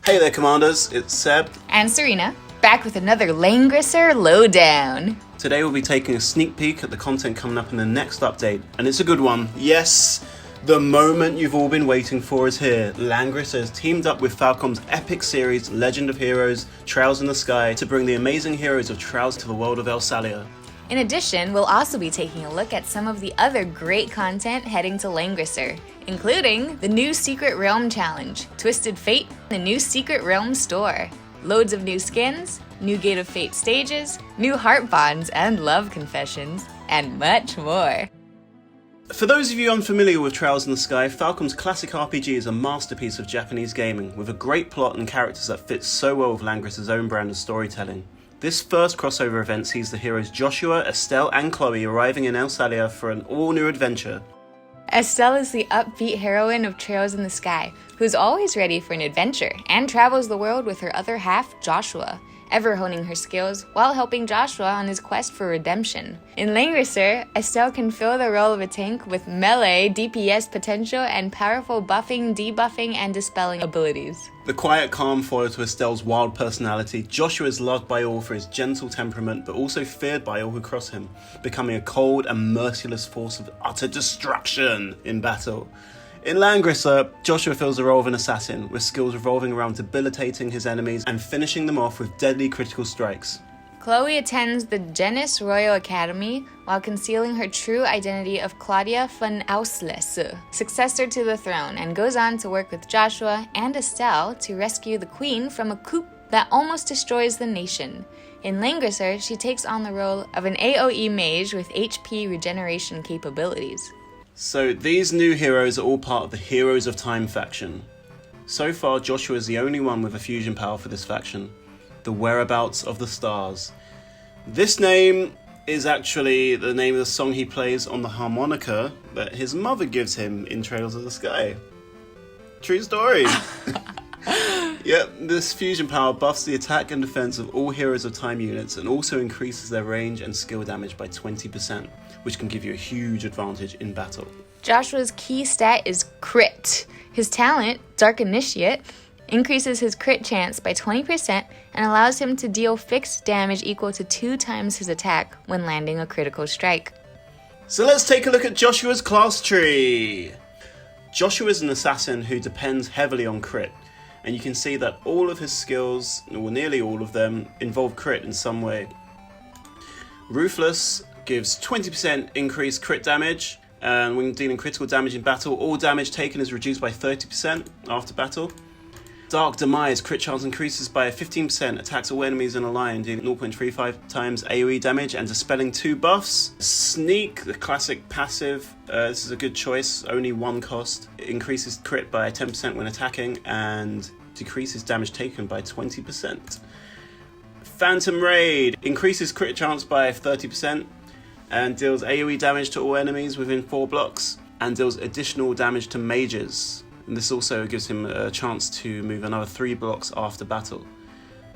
Hey there, Commanders, it's Seb and Serina, back with another Langrisser Lowdown. Today we'll be taking a sneak peek at the content coming up in the next update, and it's a good one. Yes, the moment you've all been waiting for is here. Langrisser has teamed up with Falcom's epic series, Legend of Heroes, Trails in the Sky, to bring the amazing heroes of Trails to the world of Elsalia. In addition, we'll also be taking a look at some of the other great content heading to Langrisser, including the new Secret Realm Challenge, Twisted Fate, the new Secret Realm store, loads of new skins, new Gate of Fate stages, new heart bonds and love confessions, and much more. For those of you unfamiliar with Trails in the Sky, Falcom's classic RPG is a masterpiece of Japanese gaming, with a great plot and characters that fit so well with Langrisser's own brand of storytelling. This first crossover event sees the heroes Joshua, Estelle and Chloe arriving in Elsalia for an all-new adventure. Estelle is the upbeat heroine of Trails in the Sky, who's always ready for an adventure and travels the world with her other half, Joshua, ever honing her skills while helping Joshua on his quest for redemption. In Langrisser, Estelle can fill the role of a tank with melee, DPS potential, and powerful buffing, debuffing, and dispelling abilities. The quiet calm follow to Estelle's wild personality. Joshua is loved by all for his gentle temperament, but also feared by all who cross him, becoming a cold and merciless force of utter destruction in battle. In Langrisser, Joshua fills the role of an assassin, with skills revolving around debilitating his enemies and finishing them off with deadly critical strikes. Chloe attends the Genis Royal Academy while concealing her true identity of Claudia von Auslese, successor to the throne, and goes on to work with Joshua and Estelle to rescue the queen from a coup that almost destroys the nation. In Langrisser, she takes on the role of an AoE mage with HP regeneration capabilities. So these new heroes are all part of the Heroes of Time faction. So far, Joshua is the only one with a fusion power for this faction, the Whereabouts of the Stars. This name is actually the name of the song he plays on the harmonica that his mother gives him in Trails of the Sky. True story. Yep, this fusion power buffs the attack and defense of all Heroes of Time units and also increases their range and skill damage by 20%, which can give you a huge advantage in battle. Joshua's key stat is crit. His talent, Dark Initiate, increases his crit chance by 20% and allows him to deal fixed damage equal to 2 times his attack when landing a critical strike. So let's take a look at Joshua's class tree. Joshua is an assassin who depends heavily on crit, and you can see that all of his skills, or nearly all of them, involve crit in some way. Ruthless gives 20% increased crit damage, and when dealing critical damage in battle, all damage taken is reduced by 30% after battle. Dark Demise, crit chance increases by 15%, attacks all enemies in a line, dealing 0.35 times AoE damage and dispelling 2 buffs. Sneak, the classic passive, this is a good choice, only 1 cost. It increases crit by 10% when attacking and decreases damage taken by 20%. Phantom Raid, increases crit chance by 30% and deals AoE damage to all enemies within 4 blocks and deals additional damage to mages. And this also gives him a chance to move another 3 blocks after battle.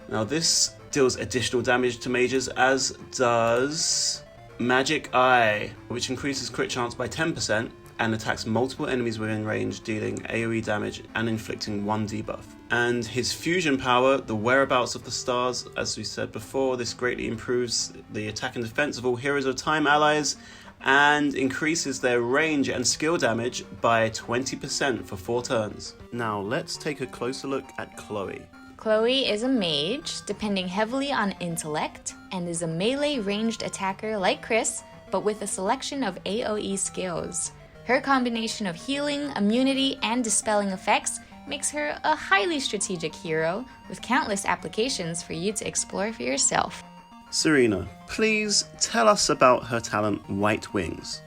Now this deals additional damage to mages, as does Magic Eye, which increases crit chance by 10% and attacks multiple enemies within range, dealing AoE damage and inflicting 1 debuff. And his fusion power, the Whereabouts of the Stars, as we said before, this greatly improves the attack and defense of all Heroes of Time allies and increases their range and skill damage by 20% for 4 turns. Now let's take a closer look at Chloe. Chloe is a mage, depending heavily on intellect, and is a melee ranged attacker like Chris, but with a selection of AoE skills. Her combination of healing, immunity, and dispelling effects makes her a highly strategic hero, with countless applications for you to explore for yourself. Serina, please tell us about her talent, White Wings.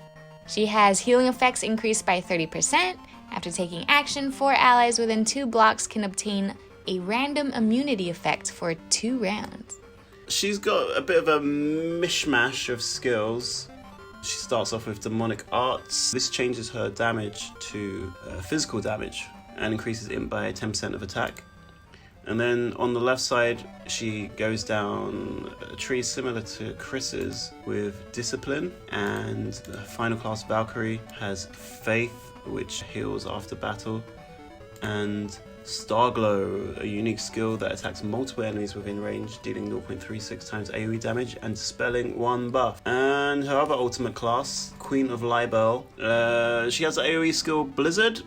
She has healing effects increased by 30%. After taking action, 4 allies within 2 blocks can obtain a random immunity effect for 2 rounds. She's got a bit of a mishmash of skills. She starts off with Demonic Arts. This changes her damage to physical damage and increases it by 10% of attack. And then on the left side, she goes down a tree similar to Chris's with Discipline, and the final class Valkyrie has Faith, which heals after battle. And Starglow, a unique skill that attacks multiple enemies within range, dealing 0.36 times AoE damage and dispelling 1 buff. And her other ultimate class, Queen of Libel, she has the AoE skill Blizzard,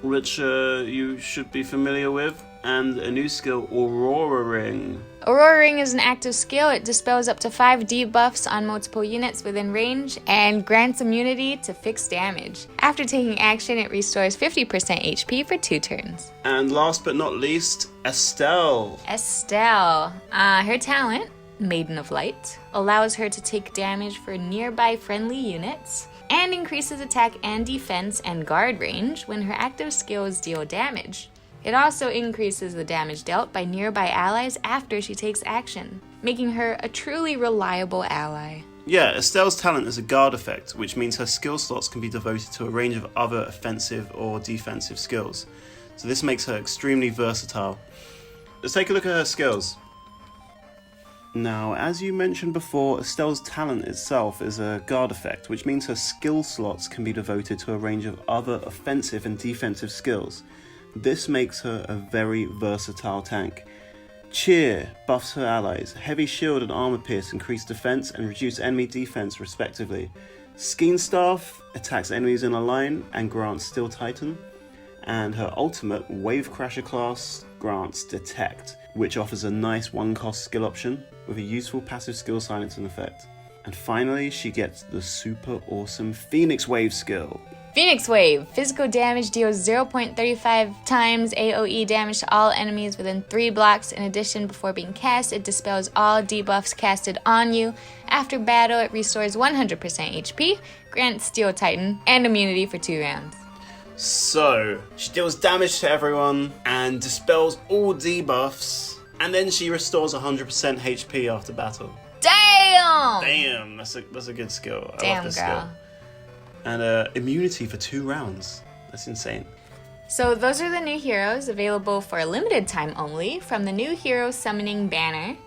which you should be familiar with, and a new skill, Aurora Ring. Aurora Ring is an active skill. It dispels up to 5 debuffs on multiple units within range and grants immunity to fixed damage. After taking action, it restores 50% HP for 2 turns. And last but not least, Estelle. Estelle. Her talent, Maiden of Light, allows her to take damage for nearby friendly units and increases attack and defense and guard range when her active skills deal damage. It also increases the damage dealt by nearby allies after she takes action, making her a truly reliable ally. Yeah, Estelle's talent is a guard effect, which means her skill slots can be devoted to a range of other offensive or defensive skills. So this makes her extremely versatile. Let's take a look at her skills. Now, as you mentioned before, Estelle's talent itself is a guard effect, which means her skill slots can be devoted to a range of other offensive and defensive skills. This makes her a very versatile tank. Cheer buffs her allies. Heavy shield and armor pierce increase defense and reduce enemy defense respectively. Skein Staff attacks enemies in a line and grants Steel Titan. And her ultimate, Wave Crasher class, grants Detect, which offers a nice one-cost skill option with a useful passive skill silencing effect. And finally, she gets the super awesome Phoenix Wave skill. Phoenix Wave. Physical damage deals 0.35 times AoE damage to all enemies within 3 blocks. In addition, before being cast, it dispels all debuffs casted on you. After battle, it restores 100% HP, grants Steel Titan, and immunity for 2 rounds. So, she deals damage to everyone and dispels all debuffs, and then she restores 100% HP after battle. Damn, that's a good skill. I Damn, love this girl. skill. And immunity for 2 rounds. That's insane. So those are the new heroes available for a limited time only from the new hero summoning banner.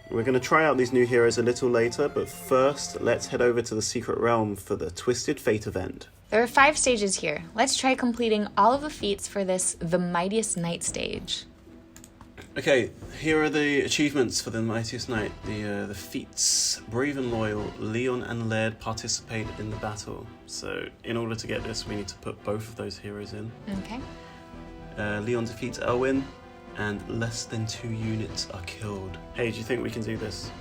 We're going to try out these new heroes a little later, but first, let's head over to the Secret Realm for the Twisted Fate event. There are 5 stages here. Let's try completing all of the feats for this The Mightiest Knight stage. Okay, here are the achievements for the Mightiest Knight. The feats. Brave and loyal, Leon and Laird participate in the battle. So, in order to get this, we need to put both of those heroes in. Okay. Leon defeats Elwyn, and less than 2 units are killed. Hey, do you think we can do this?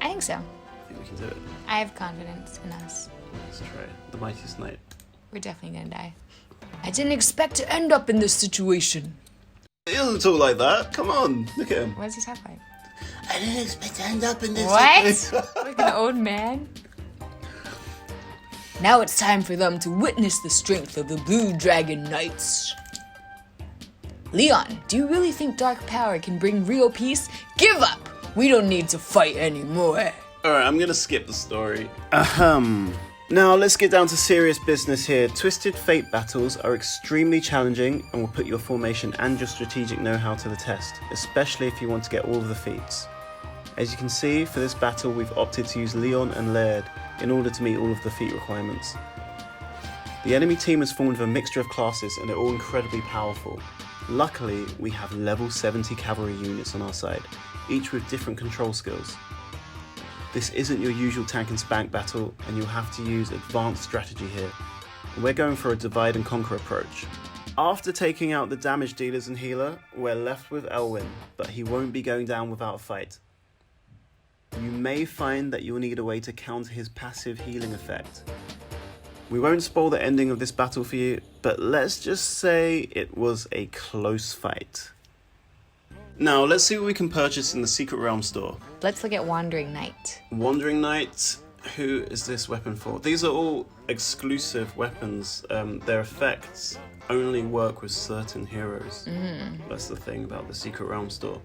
I think so. I think we can do it. I have confidence in us. Let's try it. The Mightiest Knight. We're definitely gonna die. I didn't expect to end up in this situation. He doesn't talk like that. Come on, look at him. What does he talk like? I didn't expect to end up in this What? Like an old man? Now it's time for them to witness the strength of the Blue Dragon Knights. Leon, do you really think dark power can bring real peace? Give up! We don't need to fight anymore. Alright, I'm gonna skip the story. Now let's get down to serious business here. Twisted Fate battles are extremely challenging and will put your formation and your strategic know-how to the test, especially if you want to get all of the feats. As you can see, for this battle we've opted to use Leon and Laird in order to meet all of the feat requirements. The enemy team is formed of a mixture of classes and they're all incredibly powerful. Luckily, we have level 70 cavalry units on our side, each with different control skills. This isn't your usual tank and spank battle, and you'll have to use advanced strategy here. We're going for a divide and conquer approach. After taking out the damage dealers and healer, we're left with Elwyn, but he won't be going down without a fight. You may find that you'll need a way to counter his passive healing effect. We won't spoil the ending of this battle for you, but let's just say it was a close fight. Now, let's see what we can purchase in the Secret Realm store. Let's look at Wandering Knight. Wandering Knight, who is this weapon for? These are all exclusive weapons. Their effects only work with certain heroes. That's the thing about the Secret Realm store.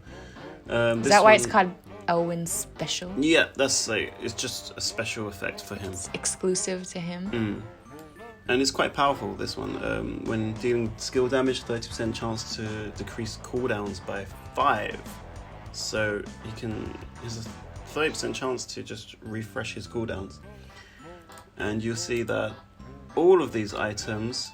Is that why it's called Elwyn's Special? Yeah, it's just a special effect for him. It's exclusive to him? And it's quite powerful, this one. When dealing skill damage, 30% chance to decrease cooldowns by 5. So he has a 30% chance to just refresh his cooldowns. And you'll see that all of these items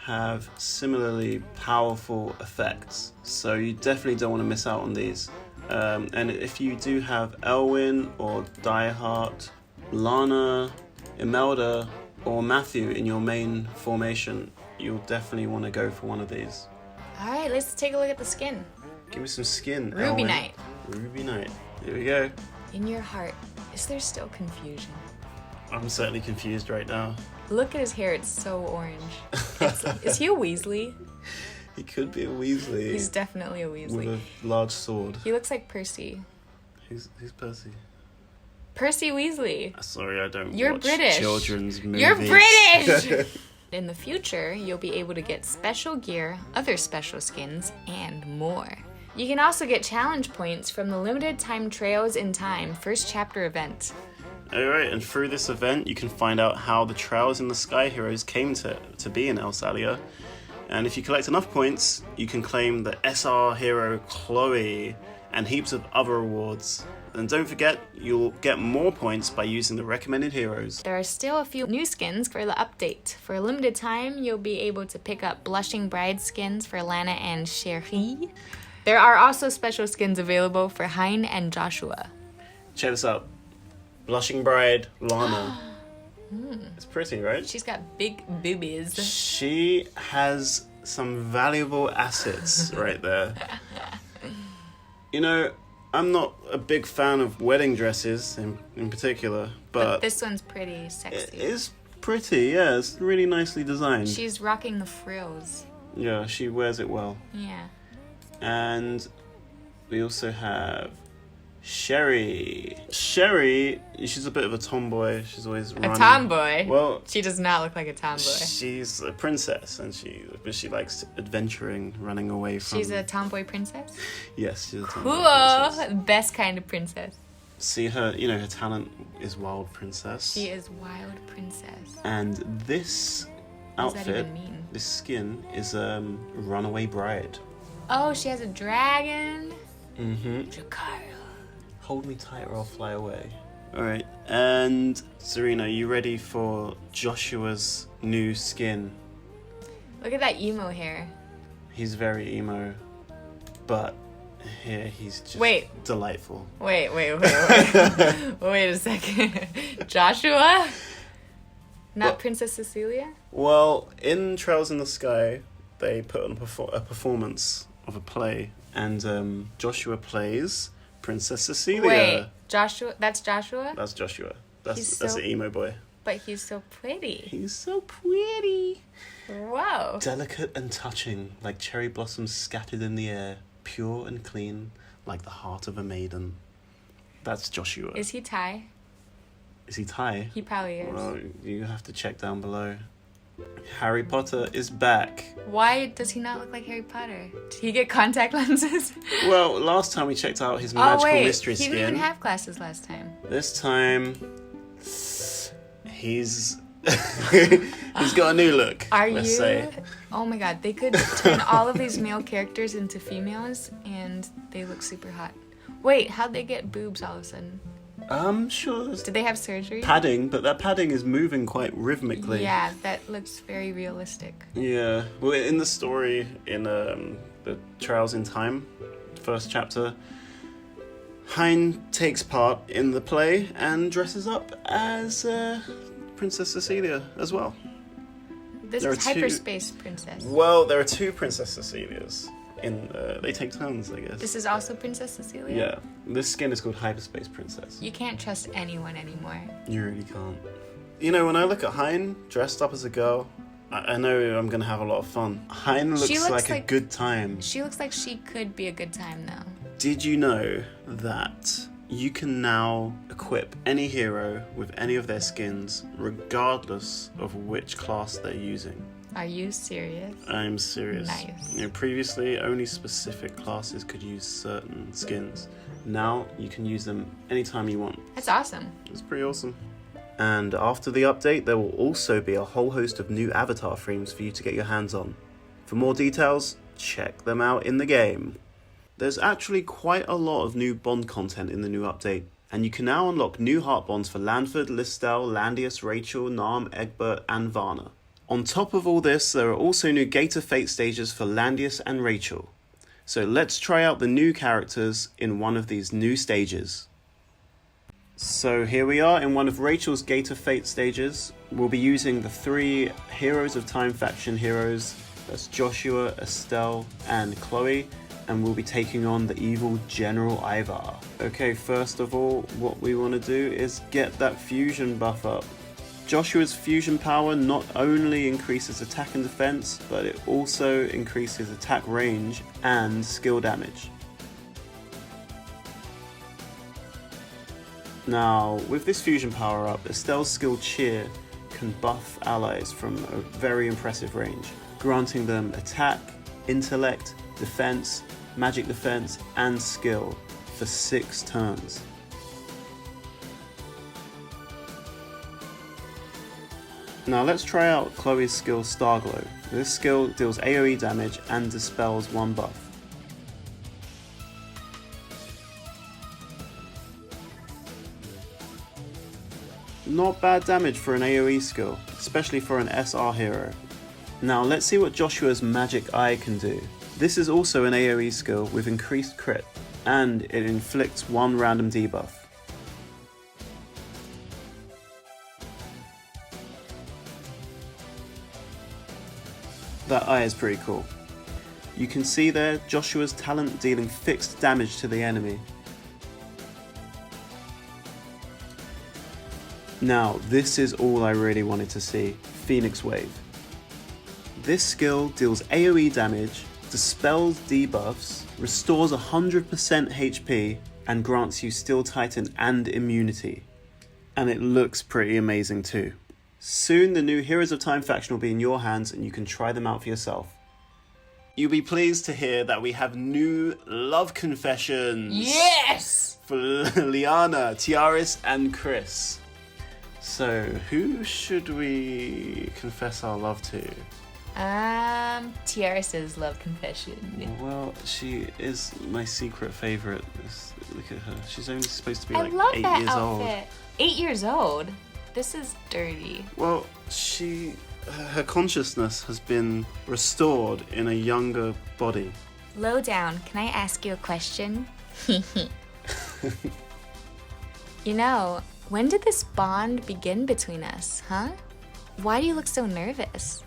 have similarly powerful effects, so you definitely don't want to miss out on these. And if you do have Elwyn or Diehard, Lana, Imelda, or Matthew in your main formation, you'll definitely want to go for one of these. Alright, let's take a look at the skin. Give me some skin, Ruby Elwyn. Knight. Ruby Knight. Here we go. In your heart, is there still confusion? I'm certainly confused right now. Look at his hair, it's so orange. Is he a Weasley? He could be a Weasley. He's definitely a Weasley. With a large sword. He looks like Percy. Who's Percy? Percy Weasley. Sorry, I don't You're watch British. children's movies. You're British! In the future, you'll be able to get special gear, other special skins, and more. You can also get challenge points from the limited time Trails in Time first chapter event. Alright, and through this event, you can find out how the Trails in the Sky heroes came to be in Elsalia. And if you collect enough points, you can claim the SR hero Chloe and heaps of other rewards. And don't forget, you'll get more points by using the recommended heroes. There are still a few new skins for the update. For a limited time, you'll be able to pick up Blushing Bride skins for Lana and Cherie. There are also special skins available for Hein and Joshua. Check this out. Blushing Bride, Lana. It's pretty, right? She's got big boobies. She has some valuable assets right there. You know, I'm not a big fan of wedding dresses in particular, but This one's pretty sexy. it is pretty, yeah. It's really nicely designed. She's rocking the frills. Yeah, she wears it well. Yeah. And we also have Sherry. Sherry, she's a bit of a tomboy. She's always running. A tomboy? Well, She does not look like a tomboy. she's a princess, and she likes adventuring, running away from. She's a tomboy princess? Yes, she's a tomboy princess. Cool! Best kind of princess. See her, her talent is wild princess. She is wild princess. And this What does that outfit, even mean? this skin is runaway bride. Oh, she has a dragon? Mm-hmm. Jakara. Hold me tight or I'll fly away. Alright, and Serina, you ready for Joshua's new skin? Look at that emo hair. He's very emo, but here he's just Wait. delightful. Wait. Wait a second. Joshua? Not What? Princess Cecilia? Well, in Trails in the Sky, they put on a performance of a play, and Joshua plays Princess Cecilia. Wait, Joshua? That's Joshua? That's Joshua. He's That's so- the emo boy. But he's so pretty. He's so pretty. Wow. Delicate and touching, like cherry blossoms scattered in the air, pure and clean, like the heart of a maiden. That's Joshua. Is he Thai? Is he Thai? He probably is. Well, you have to check down below. Harry Potter is back. Why does he not look like Harry Potter? Did he get contact lenses? Well, last time we checked out his magical mystery he skin. didn't even have glasses last time. This time, he's he's got a new look. Are let's you? say. Oh my god, they could turn all of these male characters into females and they look super hot. Wait, how'd they get boobs all of a sudden? I'm sure there's Did they have surgery? padding, but that padding is moving quite rhythmically. Yeah, that looks very realistic. Yeah. Well, in the story, in the Trials in Time, first chapter, Hein takes part in the play and dresses up as Princess Cecilia as well. This There is are two- hyperspace princess. Well, there are two Princess Cecilias. They take turns, I guess. This is also Princess Cecilia? Yeah. This skin is called Hyperspace Princess. You can't trust anyone anymore. You really can't. When I look at Hein dressed up as a girl, I know I'm going to have a lot of fun. Hein She looks looks like a like- good time. She looks like she could be a good time though. Did you know that you can now equip any hero with any of their skins, regardless of which class they're using? Are you serious? I'm serious. Nice. Previously, only specific classes could use certain skins. Now, you can use them anytime you want. That's awesome. It's pretty awesome. And after the update, there will also be a whole host of new avatar frames for you to get your hands on. For more details, check them out in the game. There's actually quite a lot of new bond content in the new update, and you can now unlock new heart bonds for Lanford, Listel, Landius, Rachel, Narm, Egbert, and Varna. On top of all this, there are also new Gate of Fate stages for Landius and Rachel. So let's try out the new characters in one of these new stages. So here we are in one of Rachel's Gate of Fate stages. We'll be using the 3 Heroes of Time faction heroes. That's Joshua, Estelle, and Chloe. And we'll be taking on the evil General Ivar. Okay, first of all, what we want to do is get that fusion buff up. Joshua's fusion power not only increases attack and defense, but it also increases attack range and skill damage. Now, with this fusion power up, Estelle's skill Cheer can buff allies from a very impressive range, granting them attack, intellect, defense, magic defense, and skill for 6 turns. Now let's try out Chloe's skill Starglow. This skill deals AoE damage and dispels 1 buff. Not bad damage for an AoE skill, especially for an SR hero. Now let's see what Joshua's Magic Eye can do. This is also an AoE skill with increased crit, and it inflicts 1 random debuff. That eye is pretty cool. You can see there Joshua's talent dealing fixed damage to the enemy. Now this is all I really wanted to see, Phoenix Wave. This skill deals AoE damage, dispels debuffs, restores 100% HP, and grants you Steel Titan and immunity. And it looks pretty amazing too. Soon the new Heroes of Time faction will be in your hands and you can try them out for yourself. You'll be pleased to hear that we have new love confessions. Yes! For Liana, Tiaris, and Chris. So, who should we confess our love to? Tiaris's love confession. Well, she is my secret favorite. Look at her. She's only supposed to be I like love 8 that years outfit. old. 8 years old? This is dirty. Well, her consciousness has been restored in a younger body. Lowdown, can I ask you a question? You know, when did this bond begin between us, huh? Why do you look so nervous?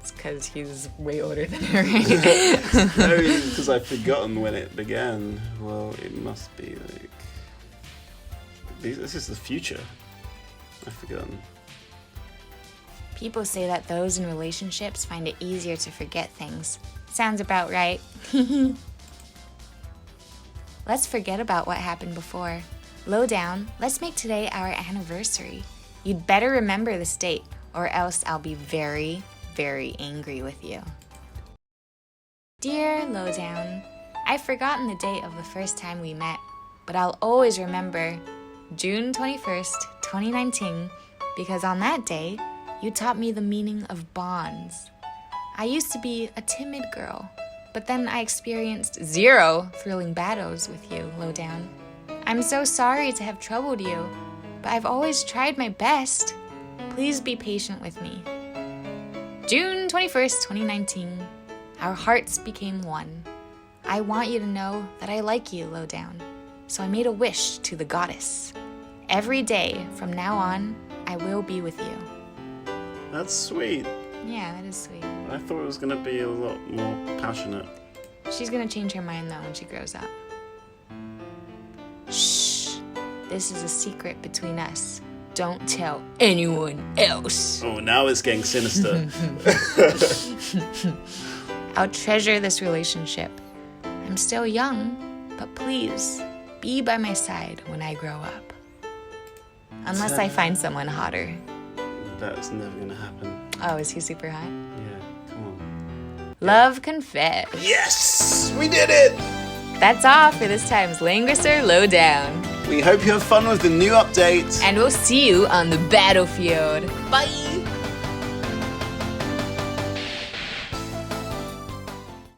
It's because he's way older than her, right? No, because I've forgotten when it began. Well, it must be like... This is the future. I've forgotten. People say that those in relationships find it easier to forget things. Sounds about right. Let's forget about what happened before. Lowdown, let's make today our anniversary. You'd better remember this date, or else I'll be very, very angry with you. Dear Lowdown, I've forgotten the date of the first time we met, but I'll always remember June 21st, 2019, because on that day, you taught me the meaning of bonds. I used to be a timid girl, but then I experienced 0 thrilling battles with you, Lowdown. I'm so sorry to have troubled you, but I've always tried my best. Please be patient with me. June 21st, 2019, our hearts became one. I want you to know that I like you, Lowdown, so I made a wish to the goddess. Every day from now on, I will be with you. That's sweet. Yeah, that is sweet. I thought it was going to be a lot more passionate. She's gonna change her mind though when she grows up. Shh. This is a secret between us. Don't tell anyone else. Oh, now it's getting sinister. I'll treasure this relationship. I'm still young, but please, be by my side when I grow up. Unless I find someone hotter. That's never gonna happen. Oh, is he super hot? Yeah, come on. Love confess. Yes! We did it! That's all for this time's Langrisser Lowdown. We hope you have fun with the new update. And we'll see you on the battlefield. Bye!